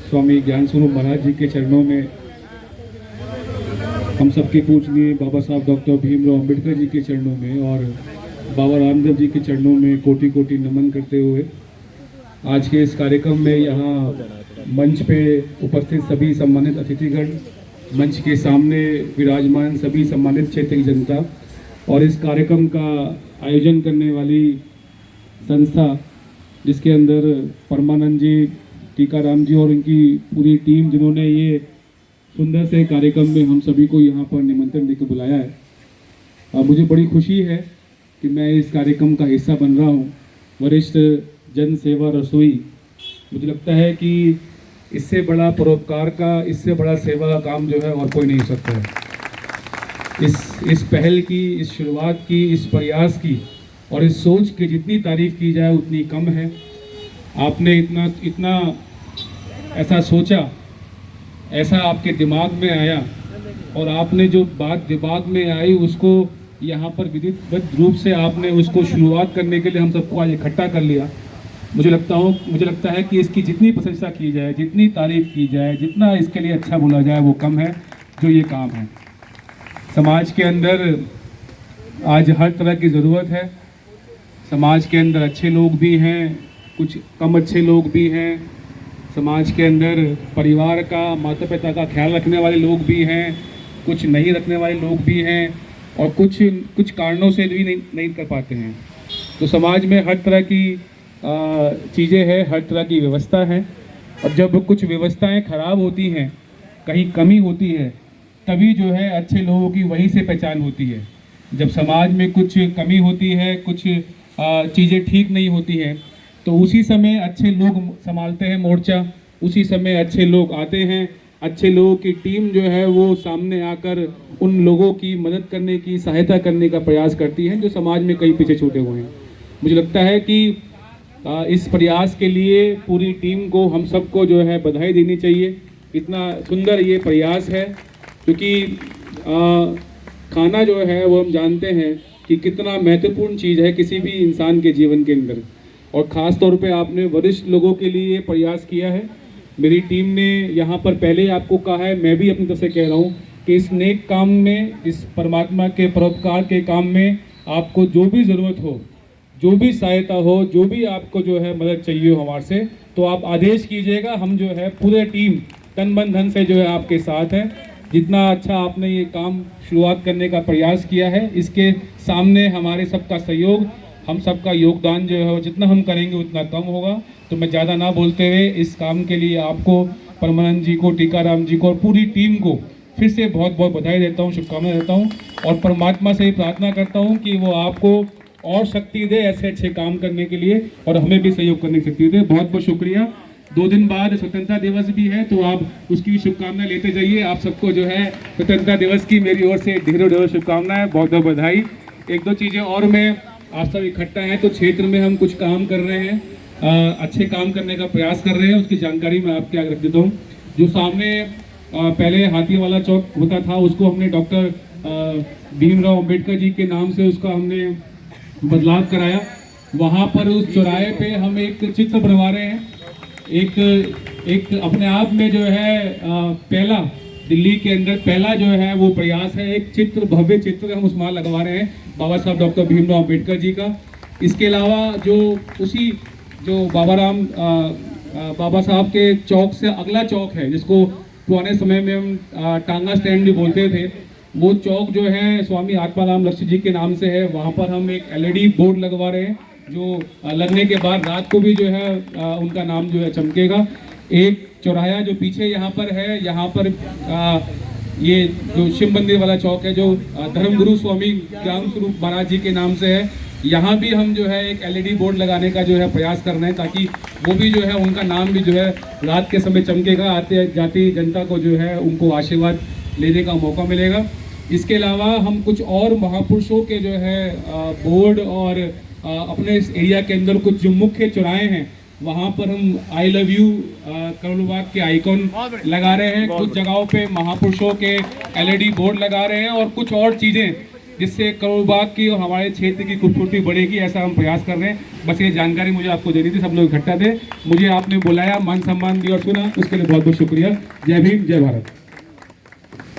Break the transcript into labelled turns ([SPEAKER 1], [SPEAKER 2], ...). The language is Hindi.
[SPEAKER 1] स्वामी ज्ञान स्वरूप महाराज जी के चरणों में, हम सबके पूजनीय बाबा साहब डॉक्टर भीमराव अम्बेडकर जी के चरणों में और बाबा रामदेव जी के चरणों में कोटि कोटि नमन करते हुए आज के इस कार्यक्रम में यहाँ मंच पे उपस्थित सभी सम्मानित अतिथिगण, मंच के सामने विराजमान सभी सम्मानित क्षेत्रीय जनता और इस कार्यक्रम का आयोजन करने वाली संस्था जिसके अंदर परमानंद जी, टीकाराम जी और उनकी पूरी टीम जिन्होंने ये सुंदर से कार्यक्रम में हम सभी को यहाँ पर निमंत्रण देकर बुलाया है। मुझे बड़ी खुशी है कि मैं इस कार्यक्रम का हिस्सा बन रहा हूँ। वरिष्ठ जन सेवा रसोई, मुझे लगता है कि इससे बड़ा परोपकार का, इससे बड़ा सेवा का काम जो है और कोई नहीं हो सकता है। इस पहल की, इस शुरुआत की, इस प्रयास की और इस सोच की जितनी तारीफ की जाए उतनी कम है। आपने इतना ऐसा सोचा, ऐसा आपके दिमाग में आया और आपने जो बात दिमाग में आई उसको यहाँ पर विधिवत रूप से आपने उसको शुरुआत करने के लिए हम सबको आज इकट्ठा कर लिया। मुझे लगता है कि इसकी जितनी प्रशंसा की जाए, जितनी तारीफ की जाए, जितना इसके लिए अच्छा बोला जाए वो कम है जो ये काम है। समाज के अंदर आज हर तरह की ज़रूरत है। समाज के अंदर अच्छे लोग भी हैं, कुछ कम अच्छे लोग भी हैं। समाज के अंदर परिवार का, माता पिता का ख्याल रखने वाले लोग भी हैं, कुछ नहीं रखने वाले लोग भी हैं और कुछ कारणों से भी नहीं कर पाते हैं। तो समाज में हर तरह की चीज़ें हैं, हर तरह की व्यवस्था है और जब कुछ व्यवस्थाएं खराब होती हैं, कहीं कमी होती है, तभी जो है अच्छे लोगों की वहीं से पहचान होती है। जब समाज में कुछ कमी होती है, कुछ चीज़ें ठीक नहीं होती हैं, तो उसी समय अच्छे लोग संभालते हैं मोर्चा, उसी समय अच्छे लोग आते हैं, अच्छे लोगों की टीम जो है वो सामने आकर उन लोगों की मदद करने की, सहायता करने का प्रयास करती है जो समाज में कहीं पीछे छूटे हुए हैं। मुझे लगता है कि इस प्रयास के लिए पूरी टीम को, हम सबको जो है बधाई देनी चाहिए। इतना सुंदर ये प्रयास है क्योंकि खाना जो है वो हम जानते हैं कि कितना महत्वपूर्ण चीज़ है किसी भी इंसान के जीवन के अंदर, और ख़ास तौर पे आपने वरिष्ठ लोगों के लिए प्रयास किया है। मेरी टीम ने यहाँ पर पहले आपको कहा है, मैं भी अपनी तरफ से कह रहा हूँ कि इस नेक काम में, इस परमात्मा के परोपकार के काम में आपको जो भी ज़रूरत हो, जो भी सहायता हो, जो भी आपको जो है मदद चाहिए हो हमारे से, तो आप आदेश कीजिएगा। हम जो है पूरे टीम तन मन धन से जो है आपके साथ है। जितना अच्छा आपने ये काम शुरुआत करने का प्रयास किया है, इसके सामने हमारे सबका सहयोग, हम सबका योगदान जो है जितना हम करेंगे उतना कम होगा। तो मैं ज़्यादा ना बोलते हुए इस काम के लिए आपको, परमानंद जी को, टीकाराम जी को और पूरी टीम को फिर से बहुत बहुत बधाई देता हूँ, शुभकामनाएं देता हूँ और परमात्मा से प्रार्थना करता हूँ कि वो आपको और शक्ति दे ऐसे अच्छे काम करने के लिए और हमें भी सहयोग करने की शक्ति दे। बहुत बहुत शुक्रिया। 2 दिन बाद स्वतंत्रता दिवस भी है, तो आप उसकी भी शुभकामनाएं लेते जाइए। आप सबको जो है स्वतंत्रता दिवस की मेरी ओर से ढेरों ढेरों शुभकामनाएं, बहुत बहुत बधाई। 1-2 चीज़ें और, मैं आप सब इकट्ठा हैं तो क्षेत्र में हम कुछ काम कर रहे हैं, अच्छे काम करने का प्रयास कर रहे हैं, उसकी जानकारी मैं आपके आगे रख देता हूँ। जो सामने पहले हाथीवाला चौक होता था उसको हमने डॉक्टर भीमराव अम्बेडकर जी के नाम से उसका हमने बदलाव कराया। वहाँ पर उस चौराहे पे हम एक चित्र बनवा रहे हैं। एक अपने आप में जो है पहला, दिल्ली के अंदर पहला जो है वो प्रयास है, एक चित्र, भव्य चित्र हम उसमें लगवा रहे हैं बाबा साहब डॉक्टर भीमराव अम्बेडकर जी का। इसके अलावा जो बाबा साहब के चौक से अगला चौक है, जिसको पुराने समय में हम टांगा स्टैंड भी बोलते थे, वो चौक जो है स्वामी आत्माराम लक्ष्य जी के नाम से है। वहाँ पर हम एक LED बोर्ड लगवा रहे हैं जो लगने के बाद रात को भी जो है उनका नाम जो है चमकेगा। एक चौराहा जो पीछे यहाँ पर है, यहाँ पर ये जो शिव मंदिर वाला चौक है जो धर्मगुरु स्वामी ज्ञान स्वरूप महाराज जी के नाम से है, यहाँ भी हम जो है एक LED बोर्ड लगाने का जो है प्रयास कर रहे हैं ताकि वो भी जो है उनका नाम भी जो है रात के समय चमकेगा, आते जाती जनता को जो है उनको आशीर्वाद लेने का मौका मिलेगा। इसके अलावा हम कुछ और महापुरुषों के जो है बोर्ड और अपने इस एरिया के अंदर कुछ जो मुख्य चौराहे हैं वहाँ पर हम आई लव यू करोलबाग के आइकॉन लगा रहे हैं, कुछ जगहों पे महापुरुषों के LED बोर्ड लगा रहे हैं और कुछ और चीज़ें जिससे करोलबाग की और हमारे क्षेत्र की खूबसूरती बढ़ेगी, ऐसा हम प्रयास कर रहे हैं। बस ये जानकारी मुझे आपको देनी थी, सब लोग इकट्ठा थे, मुझे आपने बुलाया, मान सम्मान दिया और सुना, उसके लिए बहुत बहुत शुक्रिया। जय भीम, जय भारत।